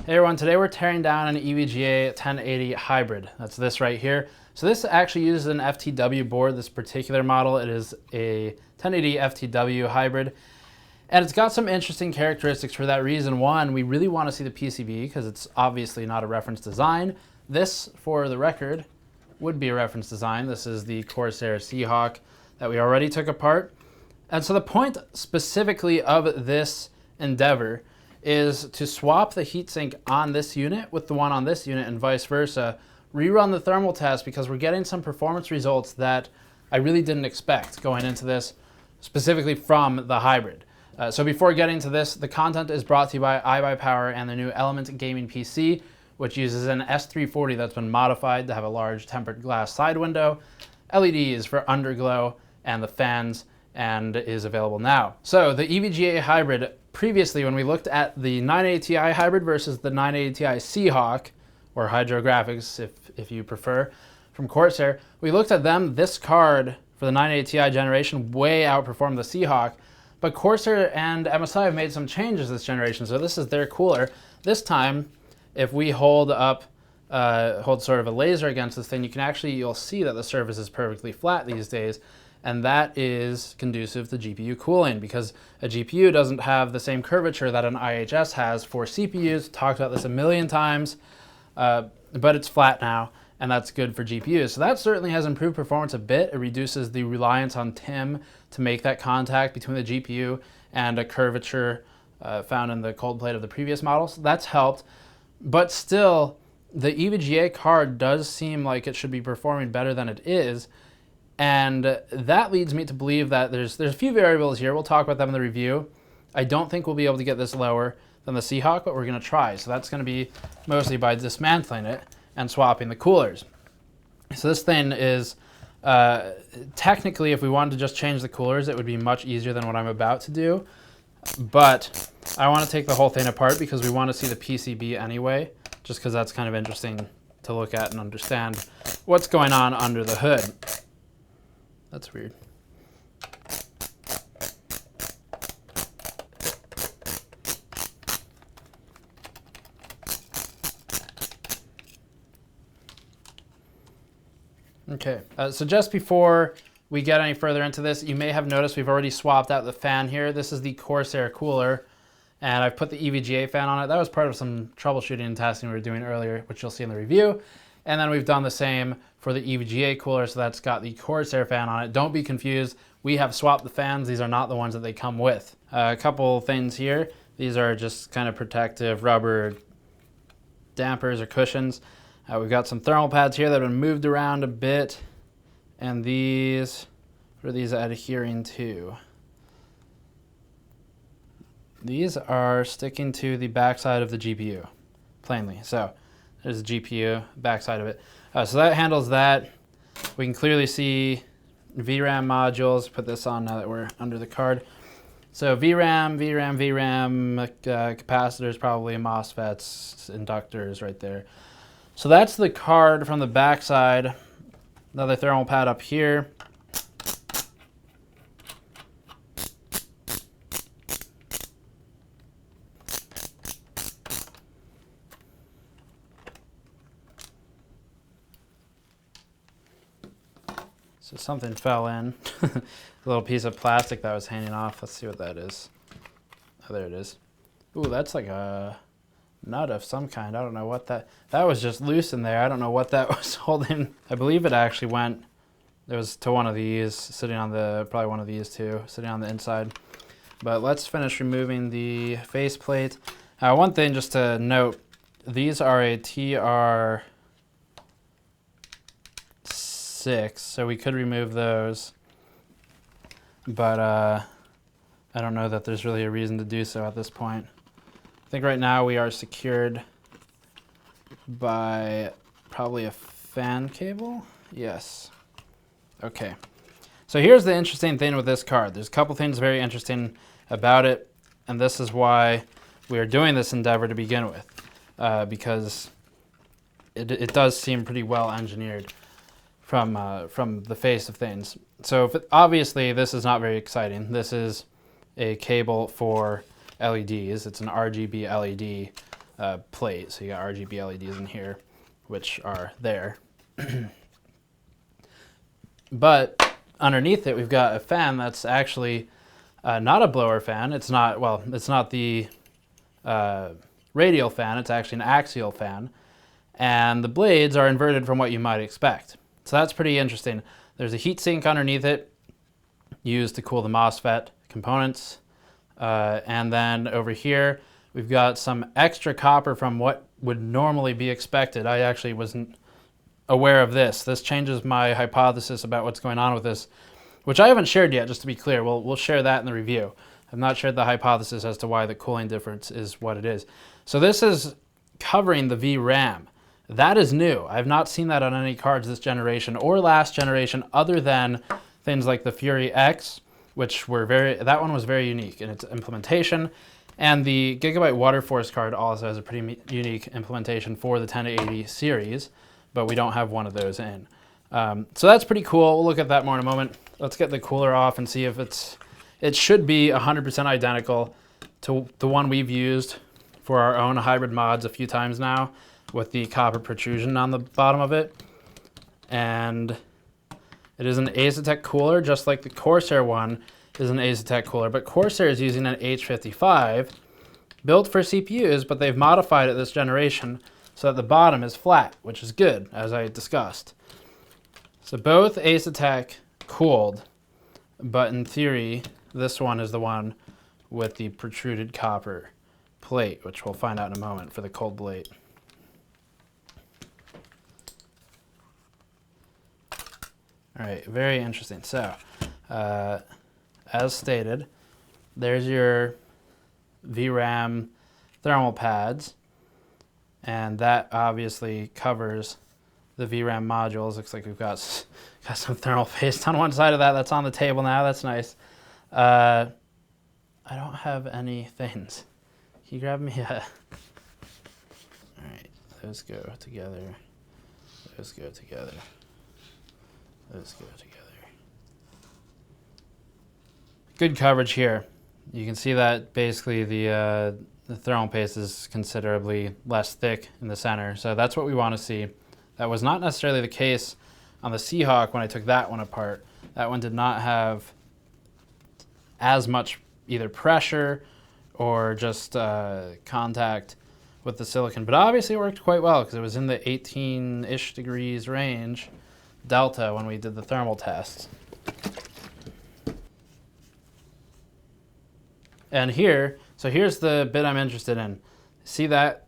Hey everyone, today we're tearing down an EVGA 1080 Hybrid. That's this right here. So this actually uses an FTW board, this particular model. It is a 1080 FTW Hybrid. And it's got some interesting characteristics for that reason. One, we really want to see the PCB because it's obviously not a reference design. This, for the record, would be a reference design. This is the Corsair Seahawk that we already took apart. And so the point specifically of this endeavor is to swap the heatsink on this unit with the one on this unit and vice versa, rerun the thermal test because we're getting some performance results that I really didn't expect going into this, specifically from the Hybrid. So before getting to this, the content is brought to you by iBuyPower and the new Element Gaming PC, which uses an S340 that's been modified to have a large tempered glass side window, LEDs for underglow, and the fans, and is available now. So the EVGA Hybrid, previously when we looked at the 980 Ti Hybrid versus the 980 Ti Seahawk, or Hydrographics if you prefer, from Corsair, we looked at them. This card for the 980 Ti generation way outperformed the Seahawk, but Corsair and MSI have made some changes this generation, so this is their cooler. This time, if we hold sort of a laser against this thing, you'll see that the surface is perfectly flat these days. And that is conducive to GPU cooling because a GPU doesn't have the same curvature that an IHS has for CPUs. Talked about this a million times, but it's flat now, and that's good for GPUs. So that certainly has improved performance a bit. It reduces the reliance on TIM to make that contact between the GPU and a curvature found in the cold plate of the previous models. That's helped, but still, the EVGA card does seem like it should be performing better than it is. And that leads me to believe that there's a few variables here. We'll talk about them in the review. I don't think we'll be able to get this lower than the Seahawk, but we're going to try. So that's going to be mostly by dismantling it and swapping the coolers. So this thing is, technically, if we wanted to just change the coolers, it would be much easier than what I'm about to do. But I want to take the whole thing apart because we want to see the PCB anyway, just because that's kind of interesting to look at and understand what's going on under the hood. That's weird. Okay, so just before we get any further into this, you may have noticed we've already swapped out the fan here. This is the Corsair cooler, and I've put the EVGA fan on it. That was part of some troubleshooting and testing we were doing earlier, which you'll see in the review. And then we've done the same for the EVGA cooler, so that's got the Corsair fan on it. Don't be confused. We have swapped the fans. These are not the ones that they come with. A couple things here. These are just kind of protective rubber dampers or cushions. We've got some thermal pads here that have been moved around a bit. And these, what are these adhering to? These are sticking to the backside of the GPU, plainly. So there's the GPU, backside of it. So that handles that. We can clearly see VRAM modules. Put this on now that we're under the card. So VRAM, capacitors, probably Mosfets, inductors right there. So that's the card from the backside. Another thermal pad up here. So something fell in, a little piece of plastic that was hanging off. Let's see what that is. Oh, there it is. Ooh, that's like a nut of some kind. I don't know what that was just loose in there. I don't know what that was holding. I believe it actually went, it was to one of these, sitting on the, probably one of these too, sitting on the inside. But let's finish removing the faceplate. One thing just to note, these are a TR6, so we could remove those, but I don't know that there's really a reason to do so at this point. I think right now we are secured by probably a fan cable. Yes. Okay. So here's the interesting thing with this card. There's a couple things very interesting about it, and this is why we are doing this endeavor to begin with, because it does seem pretty well engineered from the face of things. So obviously this is not very exciting. This is a cable for LEDs. It's an RGB LED plate. So you got RGB LEDs in here, which are there. But underneath it, we've got a fan that's actually not a blower fan. It's not, well, it's not the radial fan. It's actually an axial fan. And the blades are inverted from what you might expect. So that's pretty interesting. There's a heat sink underneath it used to cool the MOSFET components. And then over here, we've got some extra copper from what would normally be expected. I actually wasn't aware of this. This changes my hypothesis about what's going on with this, which I haven't shared yet, just to be clear. We'll share that in the review. I've not shared the hypothesis as to why the cooling difference is what it is. So this is covering the VRAM. That is new. I've not seen that on any cards this generation or last generation, other than things like the Fury X, which were that one was very unique in its implementation. And the Gigabyte Waterforce card also has a pretty unique implementation for the 1080 series, but we don't have one of those in. So that's pretty cool. We'll look at that more in a moment. Let's get the cooler off and see if it should be 100% identical to the one we've used for our own hybrid mods a few times now, with the copper protrusion on the bottom of it. And it is an Asetek cooler, just like the Corsair one is an Asetek cooler, but Corsair is using an H55 built for CPUs, but they've modified it this generation so that the bottom is flat, which is good, as I discussed. So both Asetek cooled, but in theory, this one is the one with the protruded copper plate, which we'll find out in a moment for the cold plate. All right, very interesting. So, as stated, there's your VRAM thermal pads, and that obviously covers the VRAM modules. Looks like we've got some thermal paste on one side of that. That's on the table now. That's nice. I don't have any things. Can you grab me a... All right, those go together. Those go together. Those go together. Good coverage here. You can see that basically the thermal paste is considerably less thick in the center. So that's what we want to see. That was not necessarily the case on the Seahawk when I took that one apart. That one did not have as much either pressure or just contact with the silicon. But obviously it worked quite well because it was in the 18-ish degrees range delta when we did the thermal tests. And here, so here's the bit I'm interested in. See that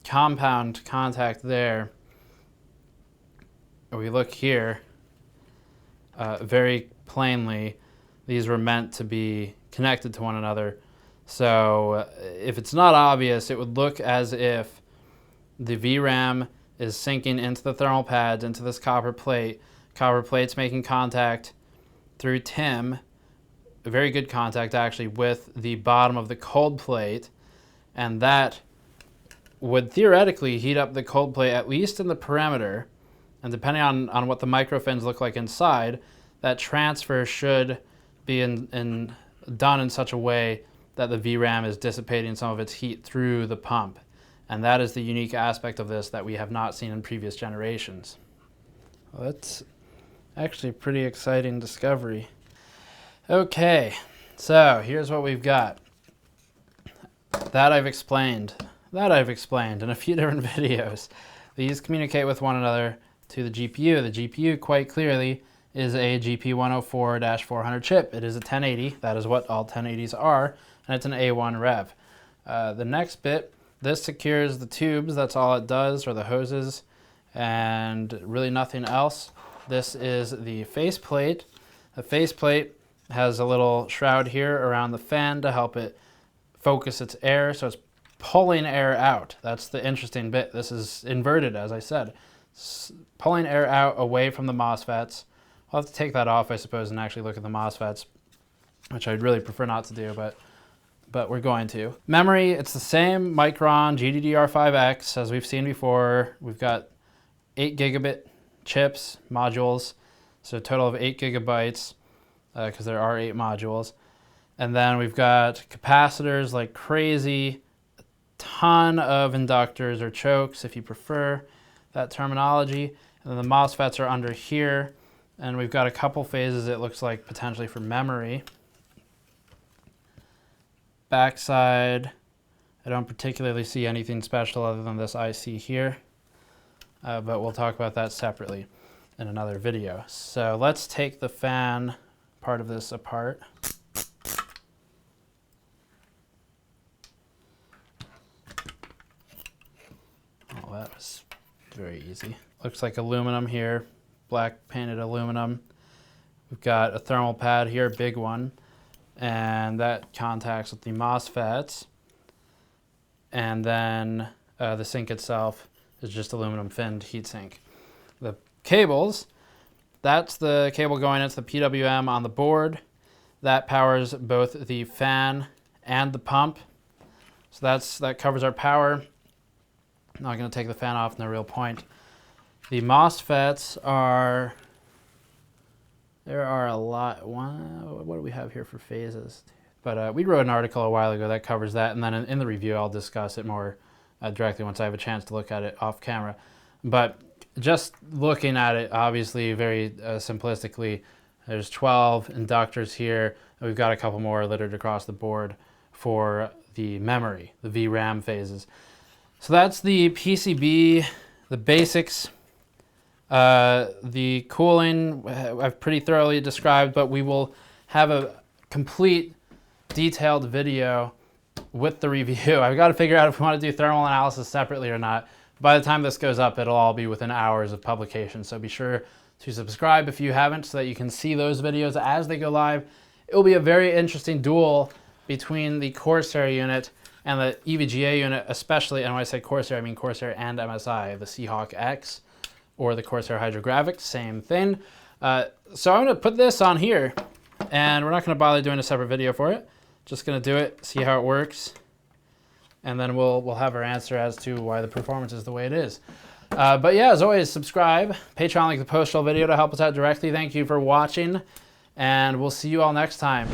compound contact there? We look here, very plainly, these were meant to be connected to one another. So if it's not obvious, it would look as if the VRAM is sinking into the thermal pads, into this copper plate. Copper plate's making contact through TIM, a very good contact actually, with the bottom of the cold plate, and that would theoretically heat up the cold plate, at least in the perimeter, and depending on what the microfins look like inside, that transfer should be done in such a way that the VRAM is dissipating some of its heat through the pump. And that is the unique aspect of this that we have not seen in previous generations. Well, that's actually a pretty exciting discovery. Okay, so here's what we've got. That I've explained in a few different videos. These communicate with one another to the GPU. The GPU quite clearly is a GP104-400 chip. It is a 1080. That is what all 1080s are, and it's an A1 rev. The next bit, this secures the tubes. That's all it does, or the hoses, and really nothing else. This is the faceplate. The faceplate has a little shroud here around the fan to help it focus its air, so it's pulling air out. That's the interesting bit. This is inverted, as I said. It's pulling air out away from the MOSFETs. I'll have to take that off, I suppose, and actually look at the MOSFETs, which I'd really prefer not to do, but we're going to. Memory, it's the same Micron GDDR5X as we've seen before. We've got 8 gigabit chips, modules, so a total of 8 gigabytes, because there are 8 modules. And then we've got capacitors like crazy, ton of inductors or chokes, if you prefer that terminology. And then the Mosfets are under here. And we've got a couple phases, it looks like, potentially for memory. Backside, I don't particularly see anything special other than this IC here. But we'll talk about that separately in another video. So let's take the fan part of this apart. Oh, that was very easy. Looks like aluminum here, black painted aluminum. We've got a thermal pad here, big one, and that contacts with the Mosfets. And then the sink itself is just aluminum finned heatsink. The cables, that's the cable going into the PWM on the board. That powers both the fan and the pump. So that covers our power. I'm not going to take the fan off, no real point. The Mosfets are, there are a lot. What do we have here for phases? But we wrote an article a while ago that covers that, and then in the review I'll discuss it more directly once I have a chance to look at it off camera. But just looking at it, obviously very simplistically, there's 12 inductors here, and we've got a couple more littered across the board for the memory, the VRAM phases. So that's the PCB, the basics. The cooling I've pretty thoroughly described, but we will have a complete detailed video with the review. I've got to figure out if we want to do thermal analysis separately or not. By the time this goes up, it'll all be within hours of publication. So be sure to subscribe if you haven't so that you can see those videos as they go live. It will be a very interesting duel between the Corsair unit and the EVGA unit, especially, and when I say Corsair, I mean Corsair and MSI, the Seahawk X or the Corsair Hydrographic, same thing. So I'm gonna put this on here, and we're not gonna bother doing a separate video for it. Just gonna do it, see how it works, and then we'll have our answer as to why the performance is the way it is. But yeah, as always, subscribe. Patreon link the postal video to help us out directly. Thank you for watching, and we'll see you all next time.